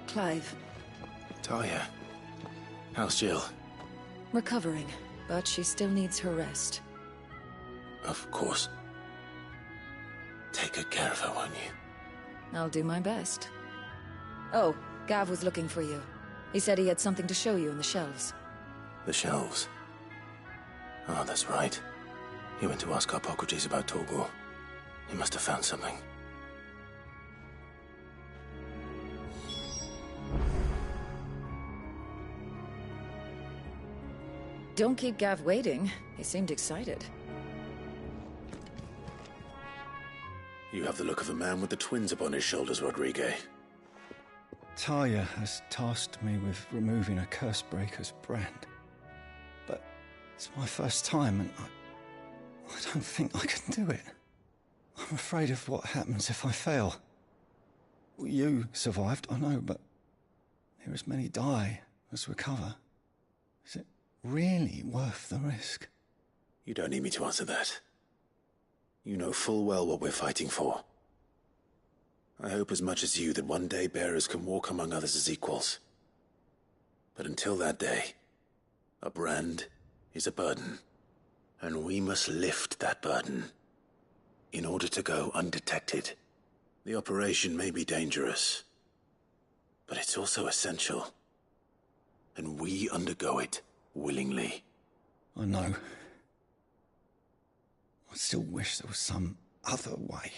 Clive. Talia. How's Jill? Recovering, but she still needs her rest. Of course. Take good care of her, won't you? I'll do my best. Oh, Gav was looking for you. He said he had something to show you in the shelves. The shelves? Oh, that's right. He went to ask Hippocrates about Torgor. He must have found something. Don't keep Gav waiting. He seemed excited. You have the look of a man with the twins upon his shoulders, Rodrigue. Talia has tasked me with removing a Cursebreaker's brand. But it's my first time, and I don't think I can do it. I'm afraid of what happens if I fail. You survived, I know, but here as many die as recover. Is it really worth the risk? You don't need me to answer that. You know full well what we're fighting for. I hope as much as you that one day bearers can walk among others as equals. But until that day, a brand is a burden, and we must lift that burden in order to go undetected. The operation may be dangerous, but it's also essential, and we undergo it willingly. I know. I still wish there was some other way.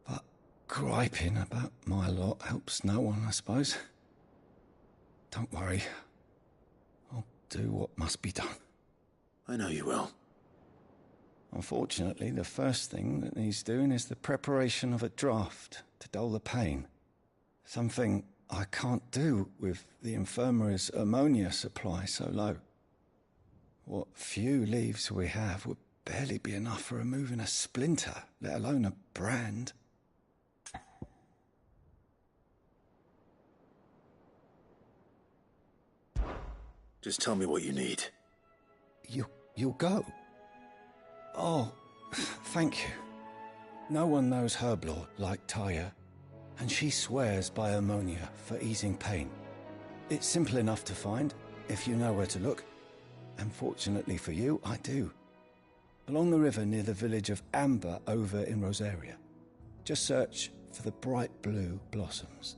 But griping about my lot helps no one, I suppose. Don't worry. I'll do what must be done. I know you will. Unfortunately, the first thing that needs doing is the preparation of a draft to dull the pain. Something I can't do with the infirmary's ammonia supply so low. What few leaves we have would barely be enough for removing a splinter, let alone a brand. Just tell me what you need. You'll go? Oh, thank you. No one knows Herblore like Taya, and she swears by ammonia for easing pain. It's simple enough to find, if you know where to look. And fortunately for you, I do. Along the river near the village of Amber over in Rosaria. Just search for the bright blue blossoms.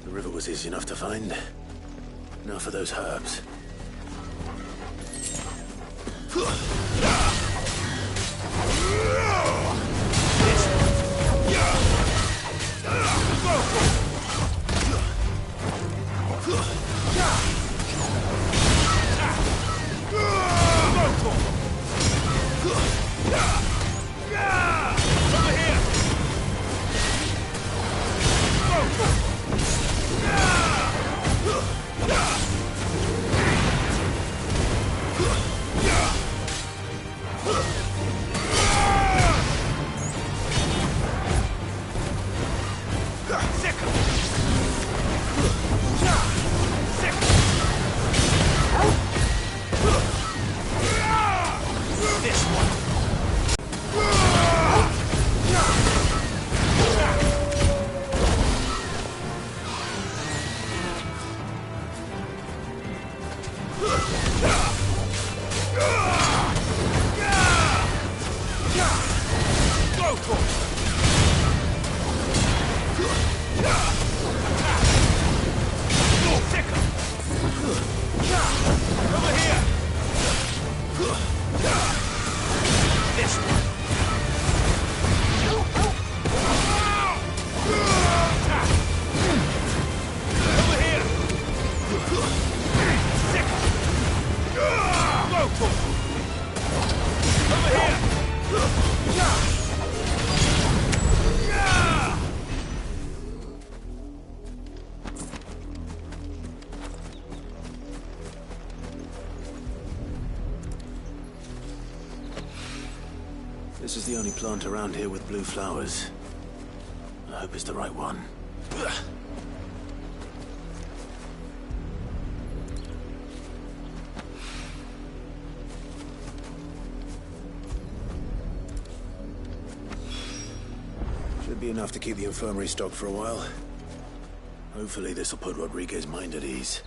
The river was easy enough to find. Now for those herbs. plant around here with blue flowers. I hope it's the right one. Should be enough to keep the infirmary stocked for a while. Hopefully this will put Rodriguez's mind at ease.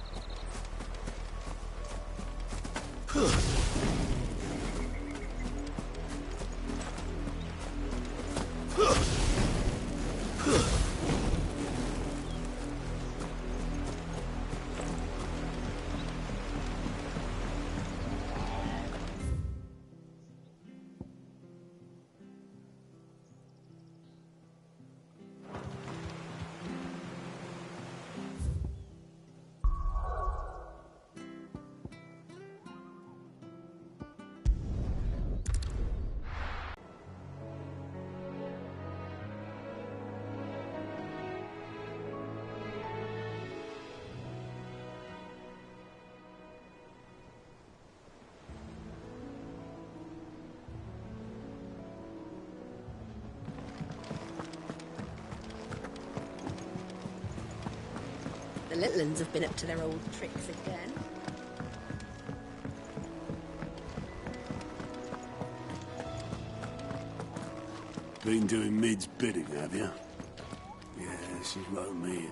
The little ones have been up to their old tricks again. Been doing Mid's bidding, have you? Yeah, she's wrote me in.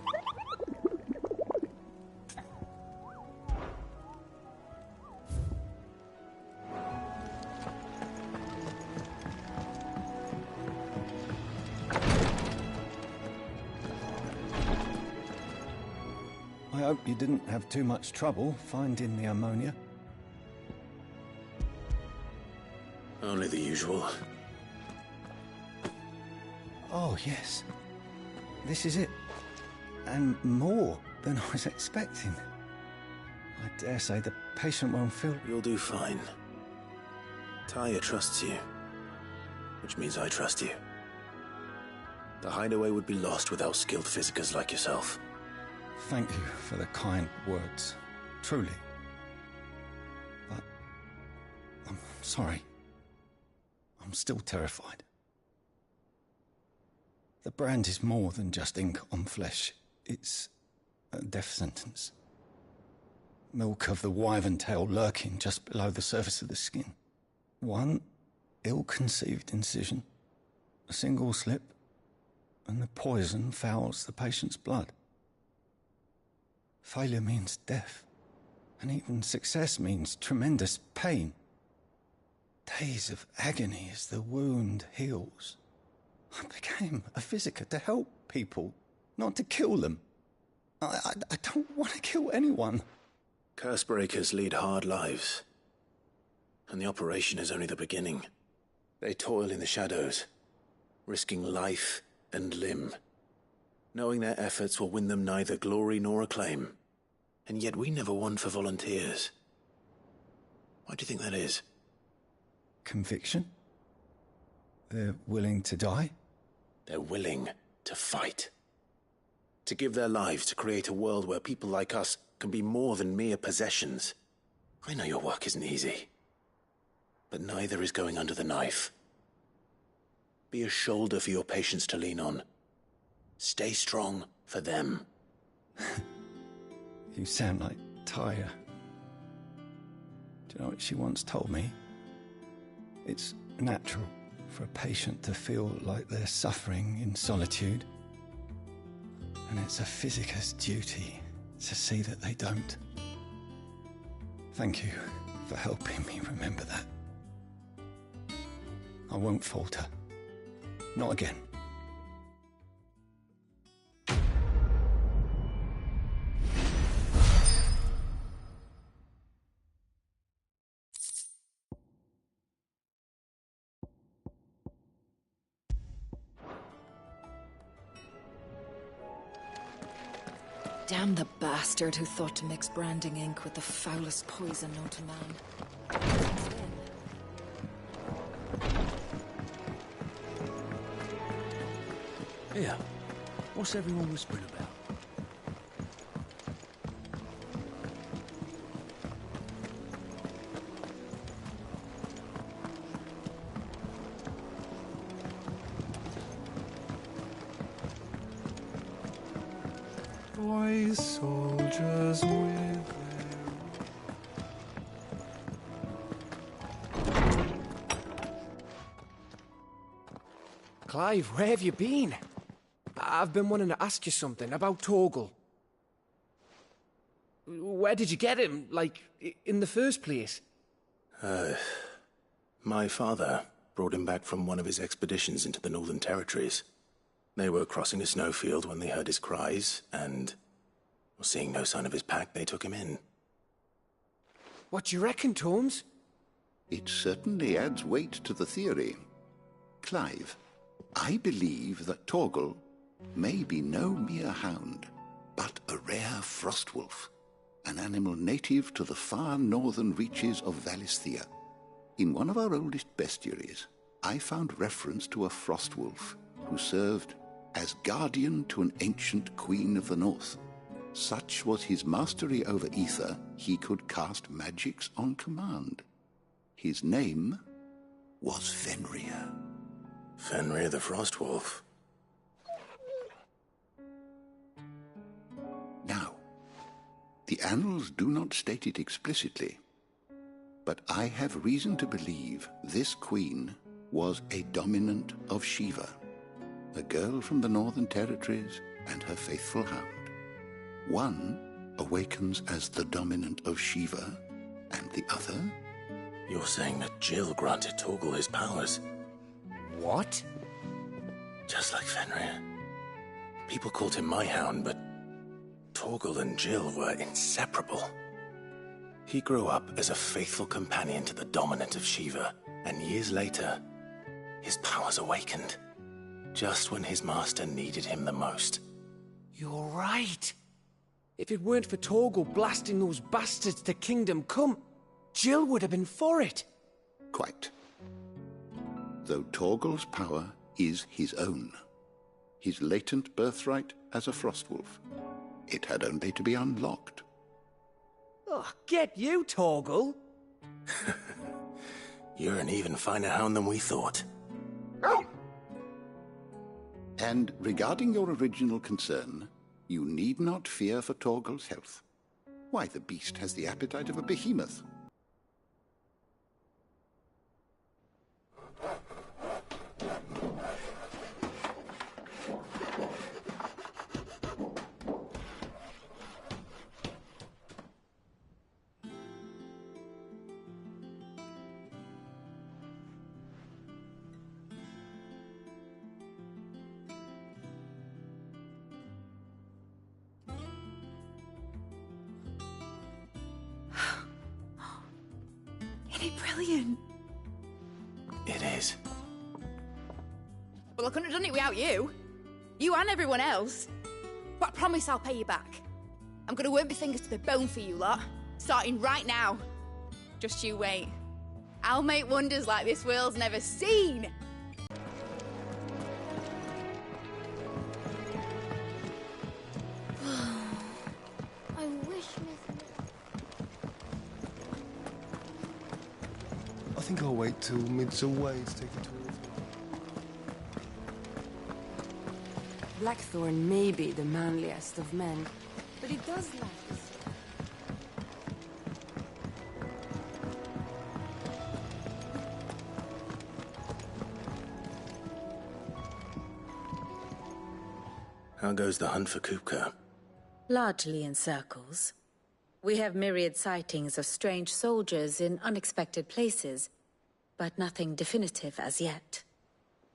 I hope you didn't have too much trouble finding the ammonia. Only the usual. Oh, yes. This is it. And more than I was expecting. I dare say the patient won't feel... You'll do fine. Taya trusts you. Which means I trust you. The hideaway would be lost without skilled physicers like yourself. Thank you for the kind words. Truly. But... I'm sorry. I'm still terrified. The brand is more than just ink on flesh. It's a death sentence. Milk of the wyvern tail lurking just below the surface of the skin. One ill-conceived incision, a single slip, and the poison fouls the patient's blood. Failure means death, and even success means tremendous pain. Days of agony as the wound heals. I became a Visita to help people, not to kill them. I don't want to kill anyone. Curse breakers lead hard lives. And the operation is only the beginning. They toil in the shadows, risking life and limb, knowing their efforts will win them neither glory nor acclaim. And yet we never won for volunteers. Why do you think that is? Conviction? They're willing to die? They're willing to fight. To give their lives to create a world where people like us can be more than mere possessions. I know your work isn't easy. But neither is going under the knife. Be a shoulder for your patients to lean on. Stay strong for them. You sound like Taya. Do you know what she once told me? It's natural for a patient to feel like they're suffering in solitude. And it's a physicist's duty to see that they don't. Thank you for helping me remember that. I won't falter. Not again. Damn the bastard who thought to mix branding ink with the foulest poison known to man. Here, what's everyone whispering about? toy soldiers with their... Clive, where have you been? I've been wanting to ask you something about Torgal. Where did you get him, like, in the first place? My father brought him back from one of his expeditions into the Northern Territories. They were crossing a snowfield when they heard his cries, and, seeing no sign of his pack, they took him in. What do you reckon, Tomes? It certainly adds weight to the theory. Clive, I believe that Torgal may be no mere hound, but a rare frostwolf, an animal native to the far northern reaches of Valisthea. In one of our oldest bestiaries, I found reference to a frostwolf who served as guardian to an ancient queen of the north. Such was his mastery over ether, he could cast magics on command. His name was Fenrir. Fenrir the Frostwolf. Now, the annals do not state it explicitly, but I have reason to believe this queen was a dominant of Shiva, a girl from the Northern Territories and her faithful hound. One awakens as the dominant of Shiva, and the other... You're saying that Jill granted Torgal his powers? What? Just like Fenrir. People called him my hound, but Torgal and Jill were inseparable. He grew up as a faithful companion to the dominant of Shiva, and years later, his powers awakened. Just when his master needed him the most. You're right. If it weren't for Torgal blasting those bastards to Kingdom Come, Jill would have been for it. Quite. Though Torgal's power is his own. His latent birthright as a Frostwolf. It had only to be unlocked. Oh, get you, Torgal! You're an even finer hound than we thought. And regarding your original concern, you need not fear for Torgal's health. Why, the beast has the appetite of a behemoth. Brilliant. It is. Well, I couldn't have done it without you. You and everyone else. But I promise I'll pay you back. I'm gonna work my fingers to the bone for you lot. Starting right now. Just you wait. I'll make wonders like this world's never seen. I wish Miss... I think I'll wait till mid's away to take the tour. Blackthorn may be the manliest of men, but he does lack the strength. How goes the hunt for Kupka? Largely in circles. We have myriad sightings of strange soldiers in unexpected places, but nothing definitive as yet.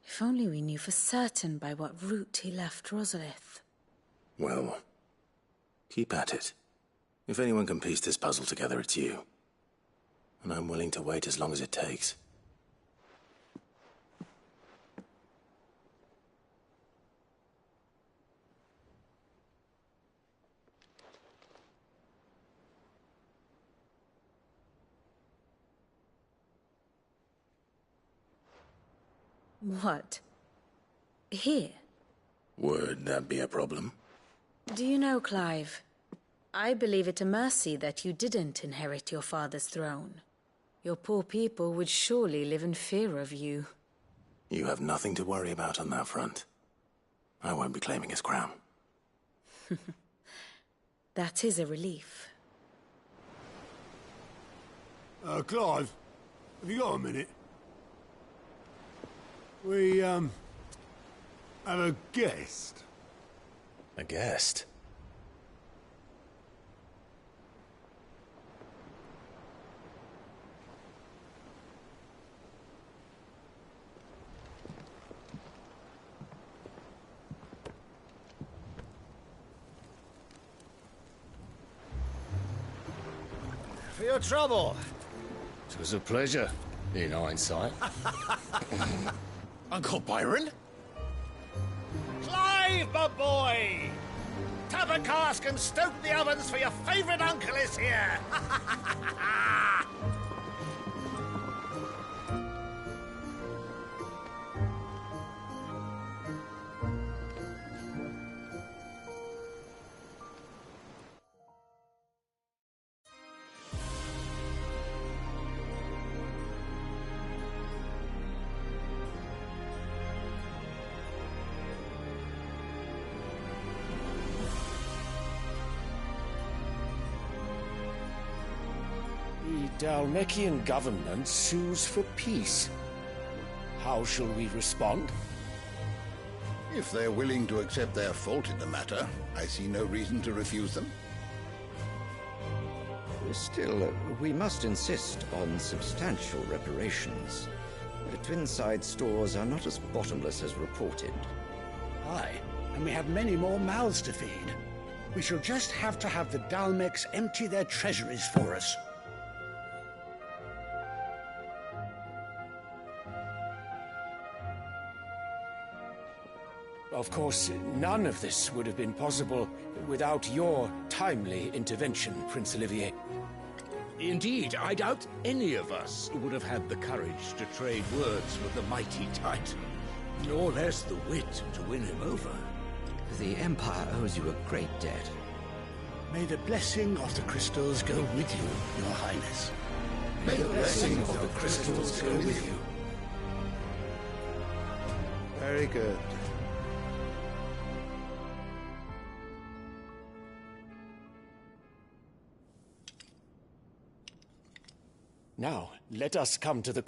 If only we knew for certain by what route he left Rosalith. Well, keep at it. If anyone can piece this puzzle together, it's you. And I'm willing to wait as long as it takes. What? Here? Would that be a problem? Do you know, Clive? I believe it a mercy that you didn't inherit your father's throne. Your poor people would surely live in fear of you. You have nothing to worry about on that front. I won't be claiming his crown. That is a relief. Clive, have you got a minute? We, have a guest. A guest? For your trouble. It was a pleasure, in hindsight. Uncle Byron? Clive, my boy! Tap a cask and stoke the ovens for your favourite uncle is here! The Dalmekian government sues for peace. How shall we respond? If they're willing to accept their fault in the matter, I see no reason to refuse them. Still, we must insist on substantial reparations. The Twinside stores are not as bottomless as reported. Aye, and we have many more mouths to feed. We shall just have to have the Dalmeks empty their treasuries for us. Of course, none of this would have been possible without your timely intervention, Prince Olivier. Indeed, I doubt any of us would have had the courage to trade words with the mighty Titan, nor less the wit to win him over. The Empire owes you a great debt. May the blessing of the crystals go with you, Your Highness. May the blessing of the crystals go with you. Very good. Now, let us come to the